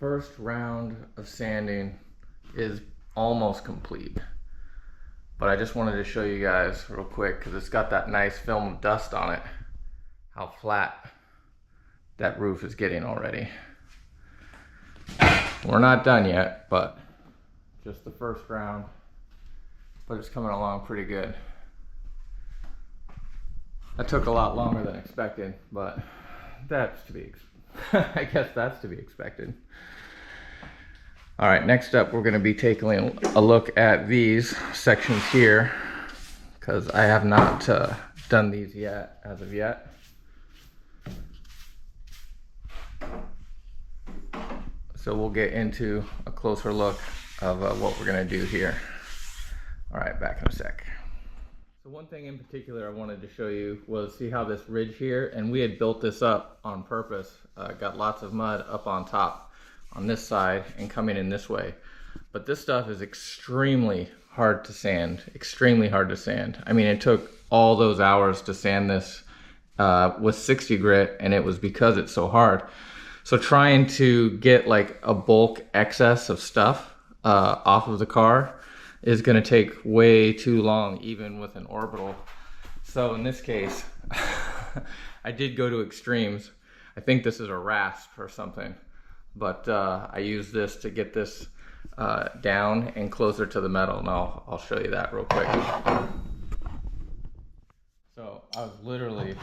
First round of sanding is almost complete, but I just wanted to show you guys real quick because it's got that nice film of dust on it, how flat that roof is getting already. We're not done yet, but just the first round, but it's coming along pretty good. That took a lot longer than expected, but that's to be I guess that's to be expected. All right, next up we're going to be taking a look at these sections here because I have not done these yet as of yet. So we'll get into a closer look of what we're going to do here. All right, back in a sec. So one thing in particular I wanted to show you was see how this ridge here, and we had built this up on purpose, got lots of mud up on top on this side and coming in this way. But this stuff is extremely hard to sand, extremely hard to sand. I mean, it took all those hours to sand this with 60 grit, and it was because it's so hard. So trying to get like a bulk excess of stuff off of the car is going to take way too long, even with an orbital. So in this case, I did go to extremes. I think this is a rasp or something, but I used this to get this down and closer to the metal, and I'll show you that real quick. So I was literally,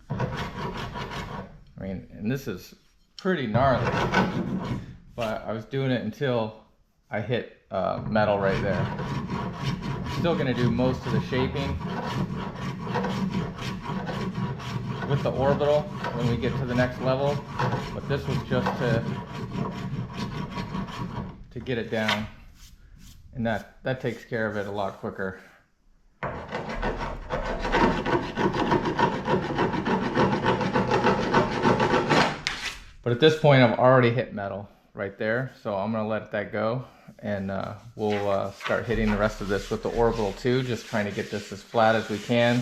I mean, and this is pretty gnarly, but I was doing it until I hit metal right there. Still gonna do most of the shaping with the orbital when we get to the next level, but this was just to get it down, and that takes care of it a lot quicker. But at this point I've already hit metal right there, so I'm gonna let that go, and we'll start hitting the rest of this with the orbital too, just trying to get this as flat as we can,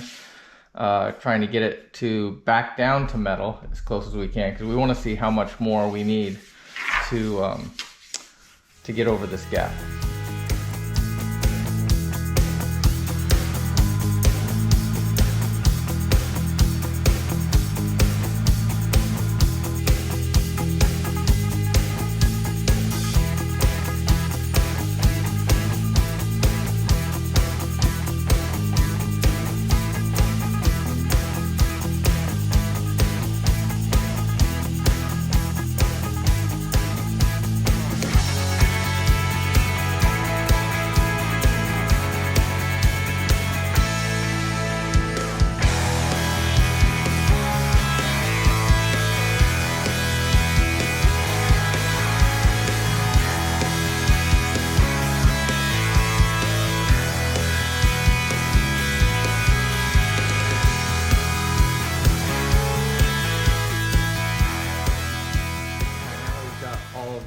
trying to get it to back down to metal as close as we can, because we want to see how much more we need to get over this gap.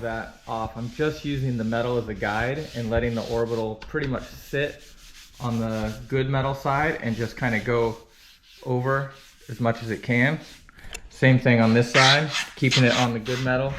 That off. I'm just using the metal as a guide and letting the orbital pretty much sit on the good metal side and just kind of go over as much as it can. Same thing on this side, keeping it on the good metal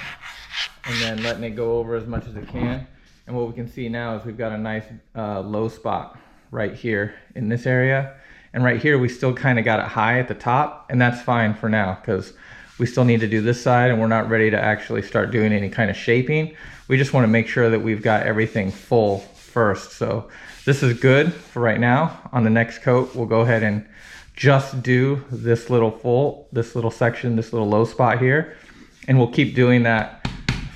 and then letting it go over as much as it can. And what we can see now is we've got a nice low spot right here in this area, and right here we still kind of got it high at the top, and that's fine for now because we still need to do this side, and we're not ready to actually start doing any kind of shaping. We just want to make sure that we've got everything full first. So this is good for right now. On the next coat, we'll go ahead and just do this little section, this little low spot here. And we'll keep doing that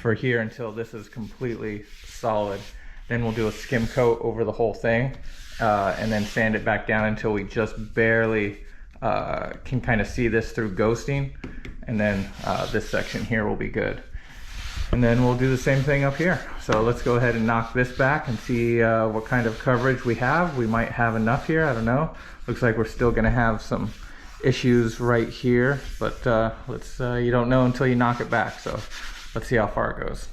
for here until this is completely solid. Then we'll do a skim coat over the whole thing, and then sand it back down until we just barely can kind of see this through ghosting. And then this section here will be good. And then we'll do the same thing up here. So let's go ahead and knock this back and see what kind of coverage we have. We might have enough here, I don't know. Looks like we're still gonna have some issues right here, but you don't know until you knock it back. So let's see how far it goes.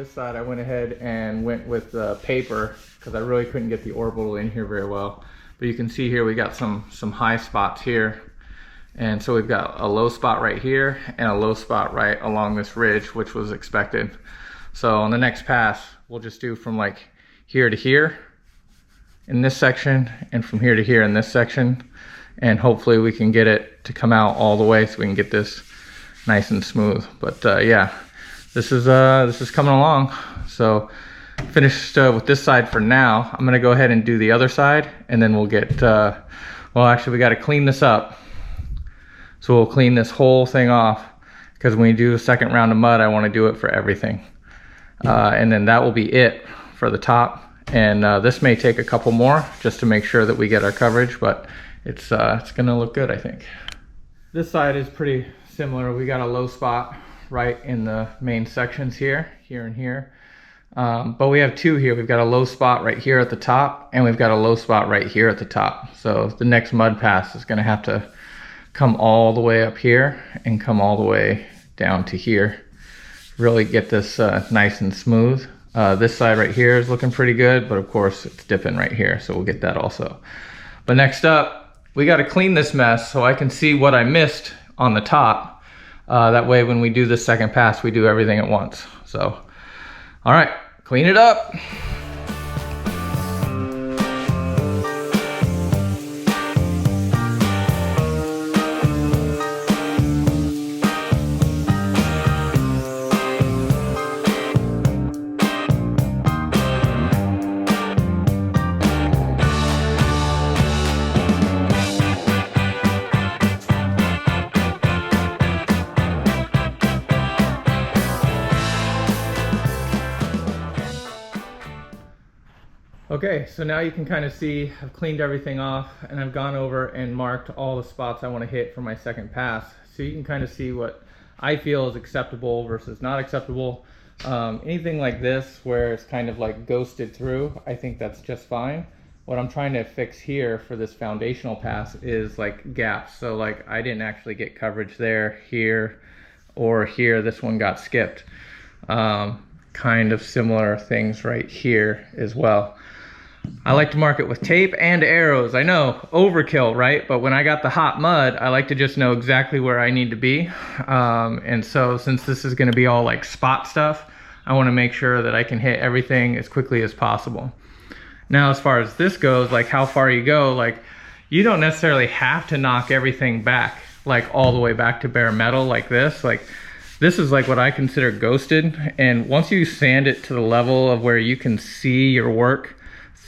this side, I went ahead and went with paper because I really couldn't get the orbital in here very well. But you can see here we got some high spots here. And so we've got a low spot right here and a low spot right along this ridge, which was expected. So on the next pass, we'll just do from like here to here in this section and from here to here in this section. And hopefully we can get it to come out all the way so we can get this nice and smooth. But yeah, this is coming along. So finished with this side for now. I'm gonna go ahead and do the other side and then we'll get, well actually we gotta clean this up. So we'll clean this whole thing off because when we do a second round of mud, I want to do it for everything. And then that will be it for the top. And this may take a couple more just to make sure that we get our coverage, but it's gonna look good, I think. This side is pretty similar. We got a low spot right in the main sections here and here. But we have two here. We've got a low spot right here at the top and we've got a low spot right here at the top. So the next mud pass is gonna have to come all the way up here and come all the way down to here. Really get this nice and smooth. This side right here is looking pretty good, but of course it's dipping right here, so we'll get that also. But next up, we got to clean this mess so I can see what I missed on the top. That way when we do the second pass, we do everything at once. So, all right, clean it up. Okay, so now you can kind of see I've cleaned everything off and I've gone over and marked all the spots I want to hit for my second pass. So you can kind of see what I feel is acceptable versus not acceptable. Anything like this where it's kind of like ghosted through, I think that's just fine. What I'm trying to fix here for this foundational pass is like gaps. So like I didn't actually get coverage there, here, or here. This one got skipped. Kind of similar things right here as well. I like to mark it with tape and arrows. I know, overkill, right? But when I got the hot mud, I like to just know exactly where I need to be. And so since this is gonna be all like spot stuff, I wanna make sure that I can hit everything as quickly as possible. Now, as far as this goes, like how far you go, like you don't necessarily have to knock everything back, like all the way back to bare metal like this. Like this is like what I consider ghosted. And once you sand it to the level of where you can see your work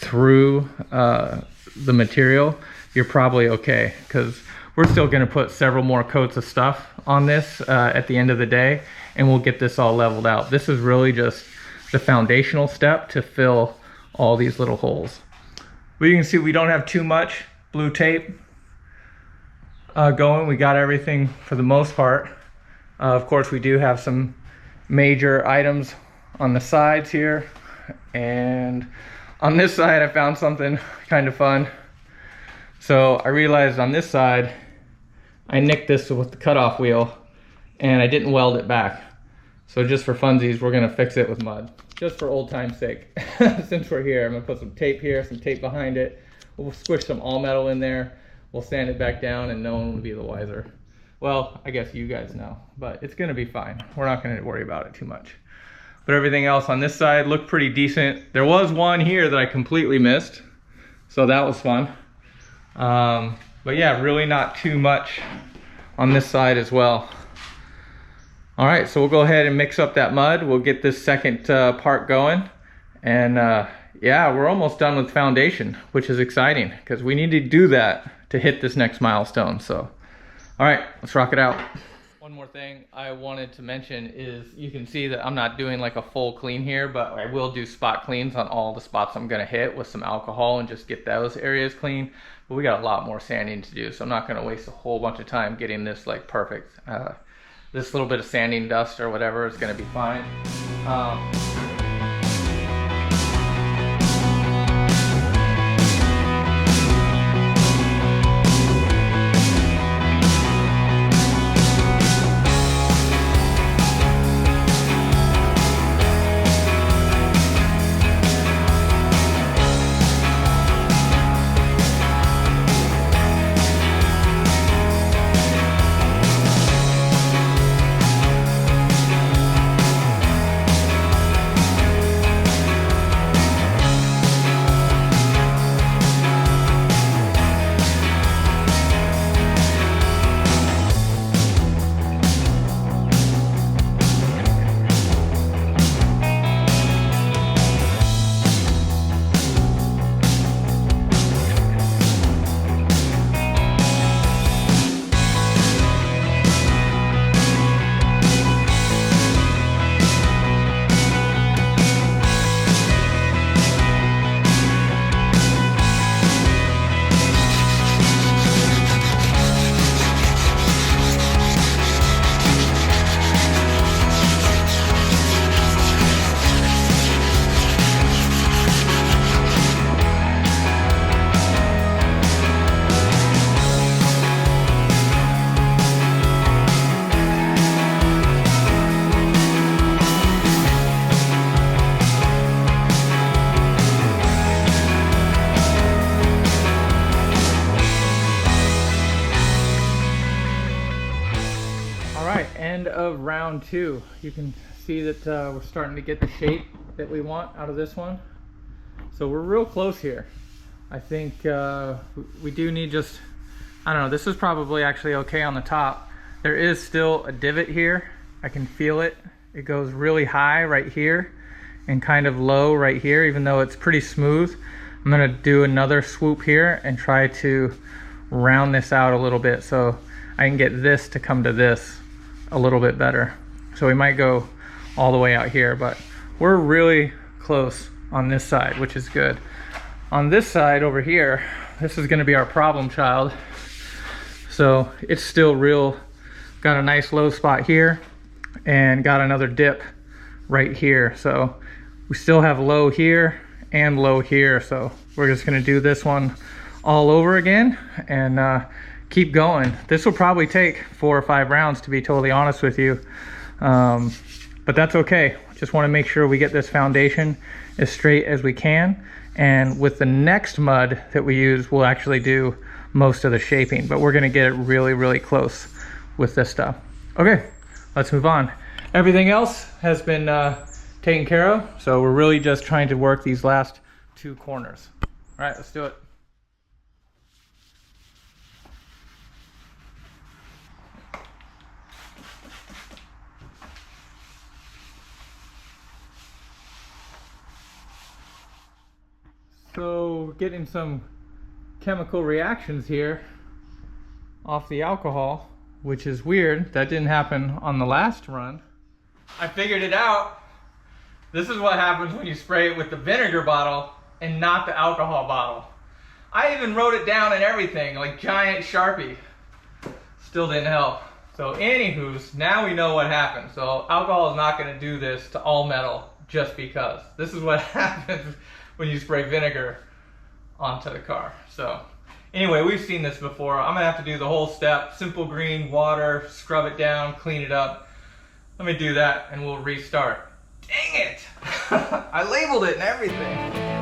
through the material, you're probably okay, because we're still going to put several more coats of stuff on this at the end of the day, and we'll get this all leveled out. This is really just the foundational step to fill all these little holes. But you can see we don't have too much blue tape going. We got everything for the most part. Of course, we do have some major items on the sides here, and on this side, I found something kind of fun. So I realized on this side, I nicked this with the cutoff wheel and I didn't weld it back. So just for funsies, we're gonna fix it with mud. Just for old time's sake. Since we're here, I'm gonna put some tape here, some tape behind it. We'll squish some all metal in there. We'll sand it back down and no one will be the wiser. Well, I guess you guys know, but it's gonna be fine. We're not gonna worry about it too much. But everything else on this side looked pretty decent. There was one here that I completely missed, so that was fun. But yeah, really not too much on this side as well. All right, so we'll go ahead and mix up that mud. We'll get this second part going. And yeah, we're almost done with foundation, which is exciting because we need to do that to hit this next milestone. So, all right, let's rock it out. One more thing I wanted to mention is you can see that I'm not doing like a full clean here, but I will do spot cleans on all the spots I'm gonna hit with some alcohol and just get those areas clean. But we got a lot more sanding to do, so I'm not gonna waste a whole bunch of time getting this like perfect. This little bit of sanding dust or whatever is gonna be fine. end of round 2. You can see that we're starting to get the shape that we want out of this one. So we're real close here. I think we do need just, I don't know, this is probably actually okay on the top. There is still a divot here. I can feel it. It goes really high right here and kind of low right here, even though it's pretty smooth. I'm gonna do another swoop here and try to round this out a little bit so I can get this to come to this a little bit better. So we might go all the way out here, but we're really close on this side, which is good. On this side over here, this is gonna be our problem child. So it's still real, got a nice low spot here and got another dip right here. So we still have low here and low here. So we're just gonna do this one all over again and keep going. This will probably take 4 or 5 rounds, to be totally honest with you. But that's okay. Just wanna make sure we get this foundation as straight as we can. And with the next mud that we use, we'll actually do most of the shaping, but we're gonna get it really, really close with this stuff. Okay, let's move on. Everything else has been taken care of, so we're really just trying to work these last 2 corners. All right, let's do it. So getting some chemical reactions here off the alcohol, which is weird. That didn't happen on the last run. I figured it out. This is what happens when you spray it with the vinegar bottle and not the alcohol bottle. I even wrote it down and everything, like giant Sharpie. Still didn't help. So anywho's, now we know what happened. So alcohol is not gonna do this to all metal just because. This is what happens when you spray vinegar onto the car. So anyway, we've seen this before. I'm gonna have to do the whole step. Simple green, water, scrub it down, clean it up. Let me do that and we'll restart. Dang it! I labeled it and everything.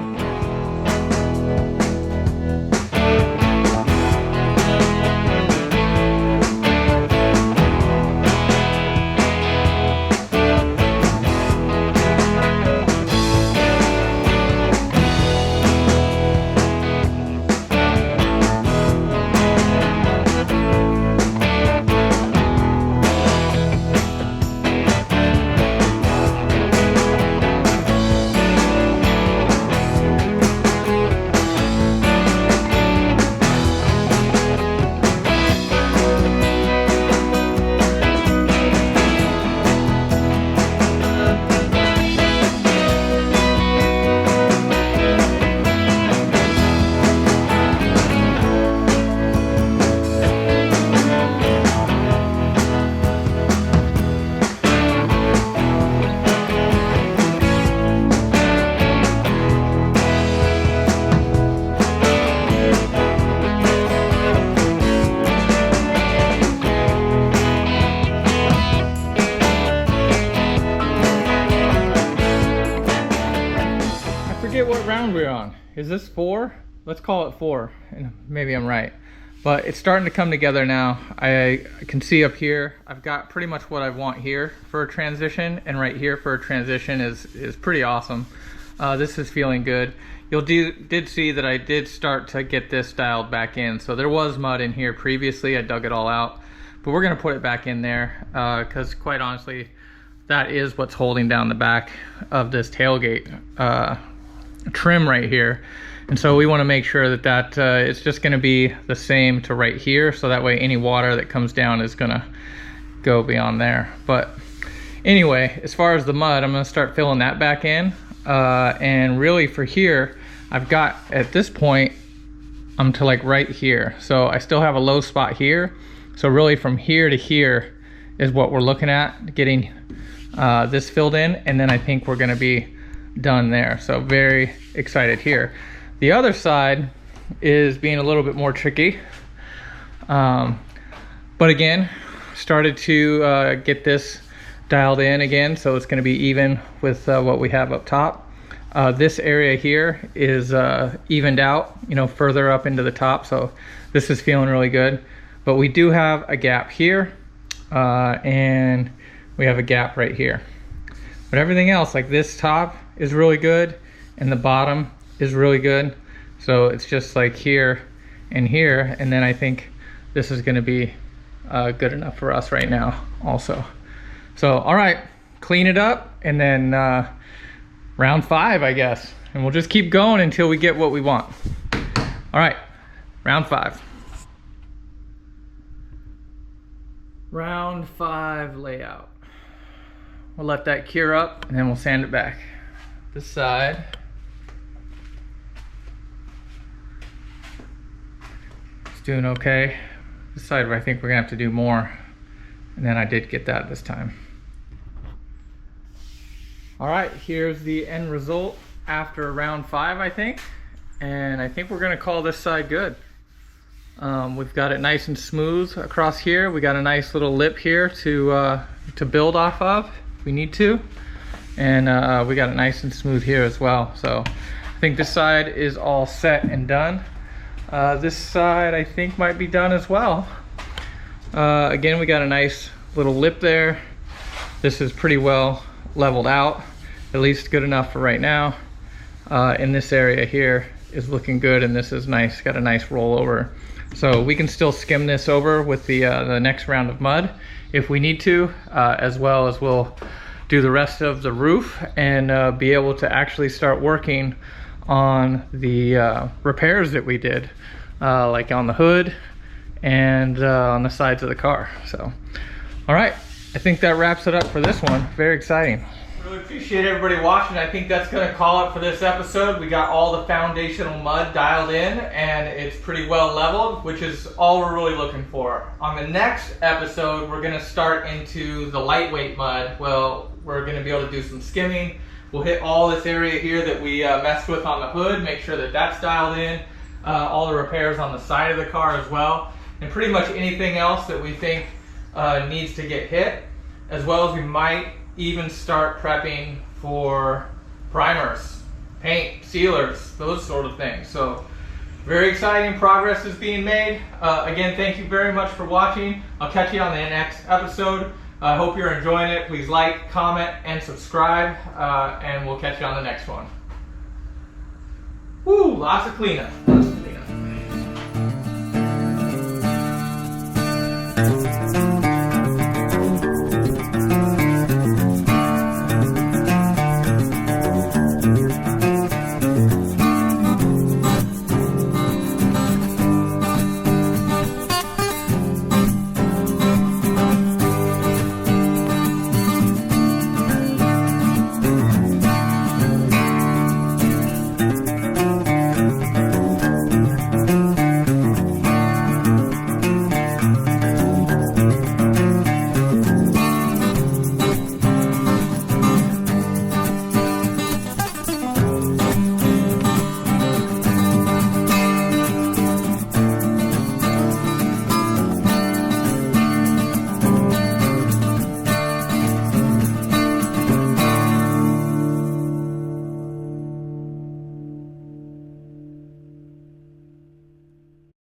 What round we're on. Is this 4? Let's call it 4, and maybe I'm right, but it's starting to come together now. I can see up here I've got pretty much what I want here for a transition, and right here for a transition is pretty awesome. This is feeling good. Did see that I did start to get this dialed back in. So there was mud in here previously. I dug it all out, but we're gonna put it back in there because quite honestly that is what's holding down the back of this tailgate trim right here. And so we want to make sure that it's just going to be the same to right here, so that way any water that comes down is going to go beyond there. But anyway, as far as the mud, I'm going to start filling that back in, and really for here I've got, at this point I'm to like right here, so I still have a low spot here. So really from here to here is what we're looking at, getting this filled in, and then I think we're going to be done there. So very excited here. The other side is being a little bit more tricky, but again, started to get this dialed in again, so it's going to be even with what we have up top. This area here is evened out, you know, further up into the top, so this is feeling really good. But we do have a gap here, and we have a gap right here. But everything else, like this top is really good and the bottom is really good. So it's just like here and here, and then I think this is gonna be good enough for us right now also. So, all right, clean it up, and then round 5, I guess. And we'll just keep going until we get what we want. All right, round 5. Round 5 layout. We'll let that cure up and then we'll sand it back. This side. It's doing okay. This side I think we're gonna have to do more. And then I did get that this time. All right, here's the end result after round 5, I think. And I think we're gonna call this side good. We've got it nice and smooth across here. We got a nice little lip here to build off of if we need to. And we got it nice and smooth here as well. So I think this side is all set and done. This side I think might be done as well. Again, we got a nice little lip there. This is pretty well leveled out, at least good enough for right now. In this area here is looking good, and this is nice, got a nice rollover. So we can still skim this over with the next round of mud if we need to, as well as we'll do the rest of the roof and be able to actually start working on the repairs that we did, like on the hood and on the sides of the car. So, all right, I think that wraps it up for this one. Very exciting. Really appreciate everybody watching. I think that's gonna call it for this episode. We got all the foundational mud dialed in and it's pretty well leveled, which is all we're really looking for. On the next episode, we're gonna start into the lightweight mud. Well, we're gonna be able to do some skimming. We'll hit all this area here that we messed with on the hood, make sure that that's dialed in. All the repairs on the side of the car as well. And pretty much anything else that we think needs to get hit, as well as we might even start prepping for primers, paint, sealers, those sort of things. So very exciting progress is being made. Again, thank you very much for watching. I'll catch you on the next episode. I hope you're enjoying it. Please like, comment, and subscribe, and we'll catch you on the next one. Woo, lots of cleanup.